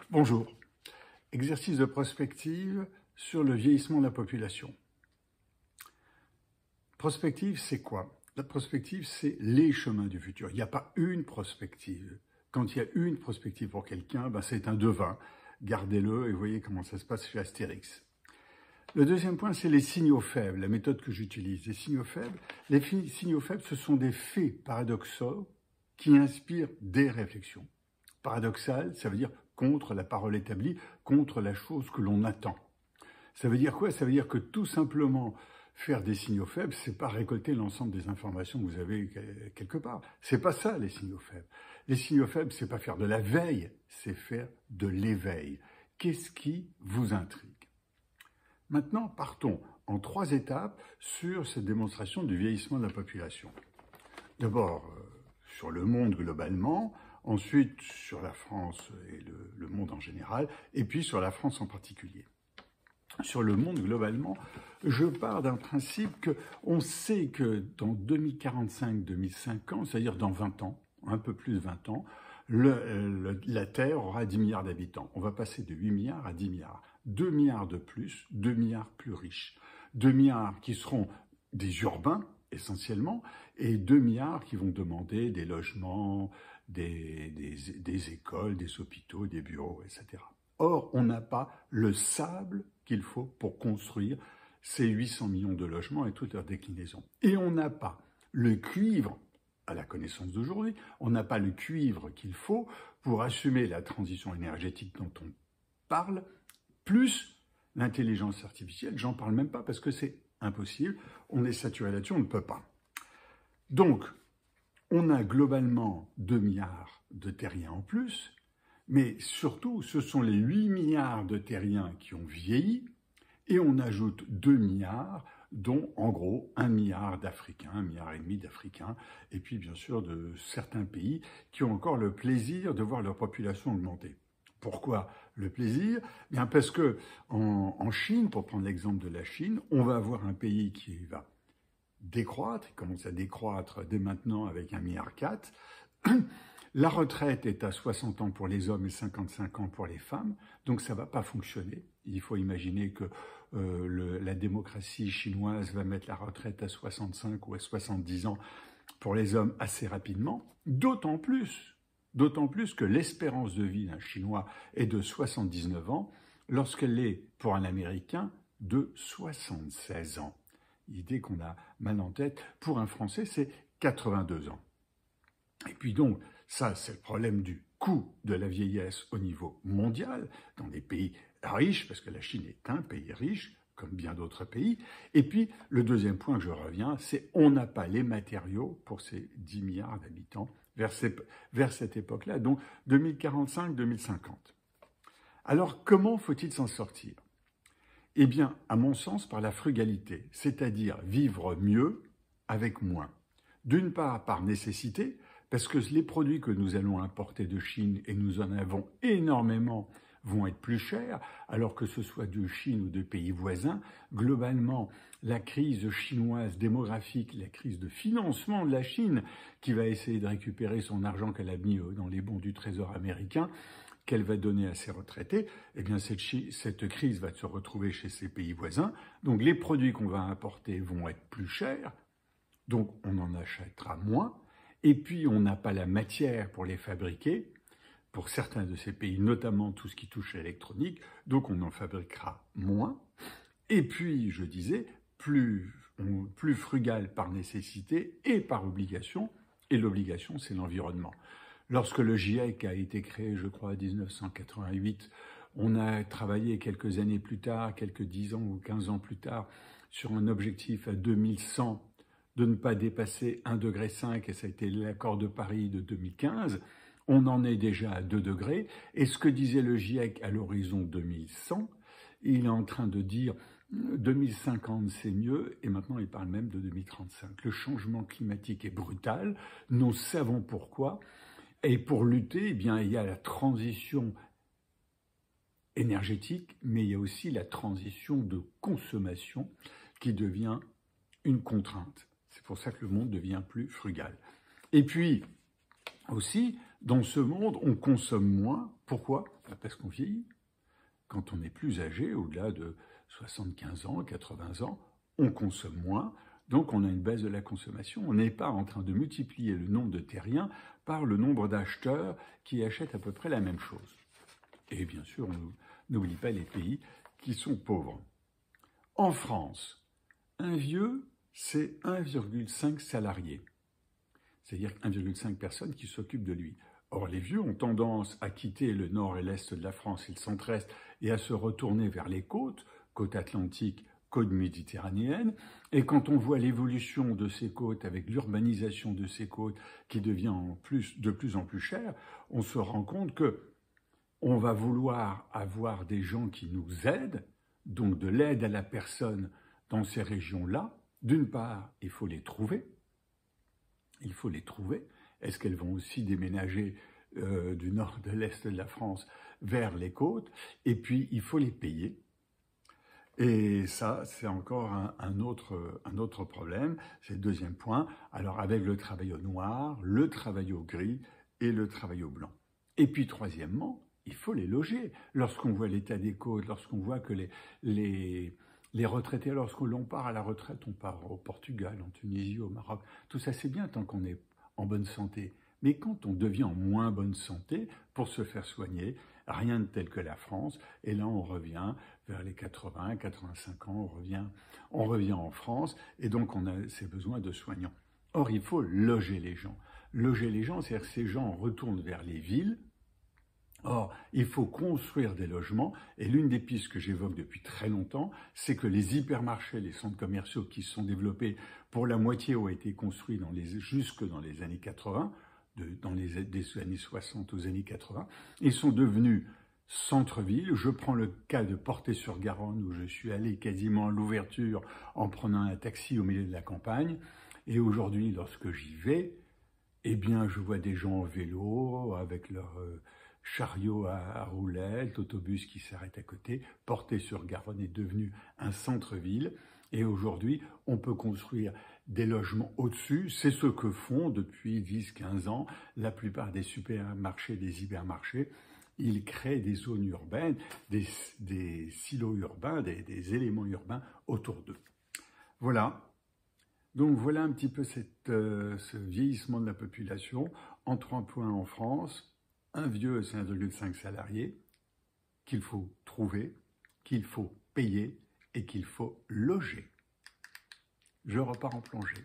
Bonjour. Exercice de prospective sur le vieillissement de la population. Prospective, c'est quoi? La prospective, c'est les chemins du futur. Il n'y a pas une prospective. Quand il y a une prospective pour quelqu'un, c'est un devin. Gardez-le et voyez comment ça se passe chez Astérix. Le deuxième point, c'est les signaux faibles, la méthode que j'utilise. Les signaux faibles, ce sont des faits paradoxaux qui inspirent des réflexions. Paradoxal, ça veut dire contre la parole établie, contre la chose que l'on attend. Ça veut dire quoi? Ça veut dire que tout simplement faire des signaux faibles, c'est pas récolter l'ensemble des informations que vous avez quelque part. C'est pas ça les signaux faibles. Les signaux faibles, c'est pas faire de la veille, c'est faire de l'éveil. Qu'est-ce qui vous intrigue? Maintenant, partons en 3 étapes sur cette démonstration du vieillissement de la population. D'abord, sur le monde globalement, ensuite sur la France et le monde en général, et puis sur la France en particulier. Sur le monde globalement, je pars d'un principe qu'on sait que dans 2045-2050, c'est-à-dire dans 20 ans, un peu plus de 20 ans, la Terre aura 10 milliards d'habitants. On va passer de 8 milliards à 10 milliards. 2 milliards de plus, 2 milliards plus riches. 2 milliards qui seront des urbains, essentiellement, et 2 milliards qui vont demander des logements, des écoles, des hôpitaux, des bureaux, etc. Or, on n'a pas le sable qu'il faut pour construire ces 800 millions de logements et toutes leurs déclinaisons. Et on n'a pas le cuivre, à la connaissance d'aujourd'hui, on n'a pas le cuivre qu'il faut pour assumer la transition énergétique dont on parle, plus l'intelligence artificielle, j'en parle même pas parce que c'est impossible, on est saturé là-dessus, on ne peut pas. Donc, on a globalement 2 milliards de terriens en plus, mais surtout, ce sont les 8 milliards de terriens qui ont vieilli, et on ajoute 2 milliards, dont en gros 1 milliard d'Africains, 1,5 milliard d'Africains, et puis bien sûr de certains pays qui ont encore le plaisir de voir leur population augmenter. Pourquoi le plaisir? Bien parce que en Chine, pour prendre l'exemple de la Chine, on va avoir un pays qui va décroître, il commence à décroître dès maintenant avec 1,4 milliard. La retraite est à 60 ans pour les hommes et 55 ans pour les femmes, donc ça ne va pas fonctionner. Il faut imaginer que la démocratie chinoise va mettre la retraite à 65 ou à 70 ans pour les hommes assez rapidement, d'autant plus que l'espérance de vie d'un Chinois est de 79 ans, lorsqu'elle est, pour un Américain, de 76 ans. L'idée qu'on a mal en tête, pour un Français, c'est 82 ans. Et puis donc, ça, c'est le problème du coût de la vieillesse au niveau mondial, dans des pays riches, parce que la Chine est un pays riche, comme bien d'autres pays. Et puis, le deuxième point que je reviens, c'est on n'a pas les matériaux pour ces 10 milliards d'habitants vers cette époque-là, donc 2045-2050. Alors, comment faut-il s'en sortir? Eh bien, à mon sens, par la frugalité, c'est-à-dire vivre mieux avec moins. D'une part, par nécessité, parce que les produits que nous allons importer de Chine, et nous en avons énormément, vont être plus chers, alors que ce soit de Chine ou de pays voisins. Globalement, la crise chinoise démographique, la crise de financement de la Chine, qui va essayer de récupérer son argent qu'elle a mis dans les bons du Trésor américain, qu'elle va donner à ses retraités, eh bien cette crise va se retrouver chez ses pays voisins. Donc les produits qu'on va importer vont être plus chers, donc on en achètera moins. Et puis, on n'a pas la matière pour les fabriquer, pour certains de ces pays, notamment tout ce qui touche à l'électronique, donc on en fabriquera moins. Et puis, je disais, plus frugal par nécessité et par obligation, et l'obligation, c'est l'environnement. Lorsque le GIEC a été créé, je crois, en 1988, on a travaillé quelques années plus tard, quelques 10 ans ou 15 ans plus tard, sur un objectif à 2100, de ne pas dépasser 1,5 degré, et ça a été l'accord de Paris de 2015, on en est déjà à 2 degrés, et ce que disait le GIEC à l'horizon 2100, il est en train de dire 2050 c'est mieux, et maintenant il parle même de 2035. Le changement climatique est brutal, nous savons pourquoi, et pour lutter, eh bien, il y a la transition énergétique, mais il y a aussi la transition de consommation qui devient une contrainte. C'est pour ça que le monde devient plus frugal. Et puis, aussi, Dans ce monde, on consomme moins. Pourquoi? Parce qu'on vieillit. Quand on est plus âgé, au-delà de 75 ans, 80 ans, on consomme moins. Donc on a une baisse de la consommation. On n'est pas en train de multiplier le nombre de terriens par le nombre d'acheteurs qui achètent à peu près la même chose. Et bien sûr, on n'oublie pas les pays qui sont pauvres. En France, un vieux, c'est 1,5 salariés. C'est-à-dire 1,5 personnes qui s'occupent de lui. Or, les vieux ont tendance à quitter le nord et l'est de la France et le centre-est et à se retourner vers les côtes, côte atlantique, côte méditerranéenne. Et quand on voit l'évolution de ces côtes avec l'urbanisation de ces côtes qui devient de plus en plus chère, on se rend compte que on va vouloir avoir des gens qui nous aident, donc de l'aide à la personne dans ces régions-là. D'une part, il faut les trouver. Il faut les trouver. Est-ce qu'elles vont aussi déménager du nord, de l'est de la France vers les côtes? Et puis, il faut les payer. Et ça, c'est encore un autre problème. C'est le deuxième point. Alors, avec le travail au noir, le travail au gris et le travail au blanc. Et puis, troisièmement, il faut les loger. Lorsqu'on voit l'état des côtes, lorsqu'on voit que les retraités, lorsque l'on part à la retraite, on part au Portugal, en Tunisie, au Maroc. Tout ça, c'est bien tant qu'on est en bonne santé. Mais quand on devient en moins bonne santé, pour se faire soigner, rien de tel que la France. Et là, on revient vers les 80, 85 ans, on revient en France. Et donc, on a ces besoins de soignants. Or, il faut loger les gens. Loger les gens, c'est-à-dire que ces gens retournent vers les villes. Or, il faut construire des logements, et l'une des pistes que j'évoque depuis très longtemps, c'est que les hypermarchés, les centres commerciaux qui se sont développés, pour la moitié ont été construits jusque dans les années 80, des années 60 aux années 80, et sont devenus centre-ville. Je prends le cas de Portet-sur-Garonne, où je suis allé quasiment à l'ouverture en prenant un taxi au milieu de la campagne, et aujourd'hui, lorsque j'y vais, eh bien, je vois des gens en vélo, avec leur chariot à roulettes, autobus qui s'arrête à côté. Portet-sur-Garonne est devenu un centre-ville. Et aujourd'hui, on peut construire des logements au-dessus. C'est ce que font depuis 10-15 ans la plupart des supermarchés, des hypermarchés. Ils créent des zones urbaines, des silos urbains, des éléments urbains autour d'eux. Voilà. Donc voilà un petit peu ce vieillissement de la population en 3 points en France. Un vieux, c'est 1,5 salariés qu'il faut trouver, qu'il faut payer et qu'il faut loger. Je repars en plongée.